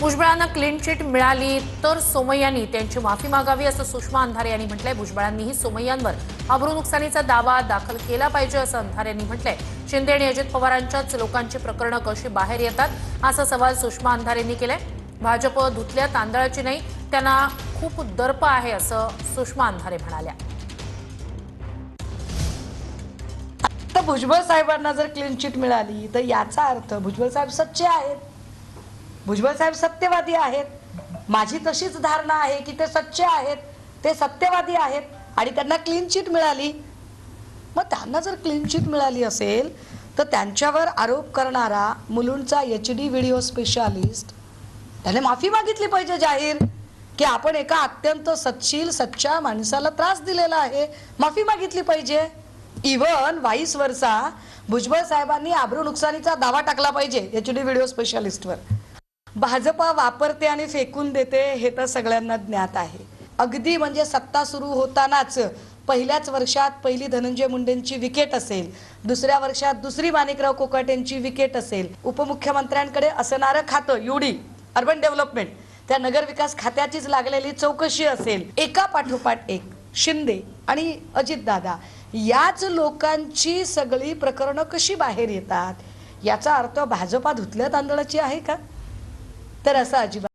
भुजबळांना clean chit मिळाली तर सोमय्यांनी त्यांची माफी मागावी असं सुषमा अंधारे यांनी म्हटलंय। भुजबळांनीही सोमय्यांवर अब्रू नुकसानीचा दावा दाखल केला पाहिजे असं अंधारे यांनी म्हटलंय। शिंदे आणि अजित पवारांच्याच लोकांची प्रकरणं कशी बाहेर येतात असा सवाल सुषमा अंधारे यांनी केलाय। भाजप धुतल्या तांदळाची नाही, त्यांना खूप दर्प आहे असं सुषमा अंधारे म्हणाल्या। तर भुजबळ साहेबांना जर क्लीन चिट मिळाली तर याचा अर्थ भुजबळ साहेब सच्चे आहेत, भुजबळ साहेब सत्यवादी आहेत। माझी तशीच धारणा आहे की ते सच्चे आहेत, ते सत्यवादी आहेत आणि त्यांना क्लीन चिट मिळाली। मग त्यांना जर क्लीन चिट मिळाली असेल तर त्यांच्यावर आरोप करणारा मुलुंडचा HD व्हिडिओ स्पेशालिस्ट त्याने माफी मागितली पाहिजे जाहीर, की आपण एका अत्यंत सच्शील सच्च्या माणसाला त्रास दिलेला आहे, माफी मागितली पाहिजे। इव्हन वाईस वर्सा भुजबळ साहेबांनी आब्रू नुकसानीचा दावा टाकला पाहिजे HD व्हिडिओ स्पेशालिस्टवर। भाजपा वापरते आणि फेकून देते हे तर सगळ्यांना ज्ञात आहे। अगदी म्हणजे सत्ता सुरू होतानाच पहिल्याच वर्षात पहिली धनंजय मुंडेंची विकेट असेल, दुसऱ्या वर्षात दुसरी माणिकराव कोकाटेंची विकेट असेल, उपमुख्यमंत्र्यांकडे असणारं खातं UD अर्बन डेव्हलपमेंट त्या नगर विकास खात्याचीच लागलेली चौकशी असेल, एका पाठोपाठ एक शिंदे आणि अजितदादा याच लोकांची सगळी प्रकरणं कशी बाहेर येतात, याचा अर्थ भाजपा धुतल्या तांदळाची आहे का? तर असं अजिबात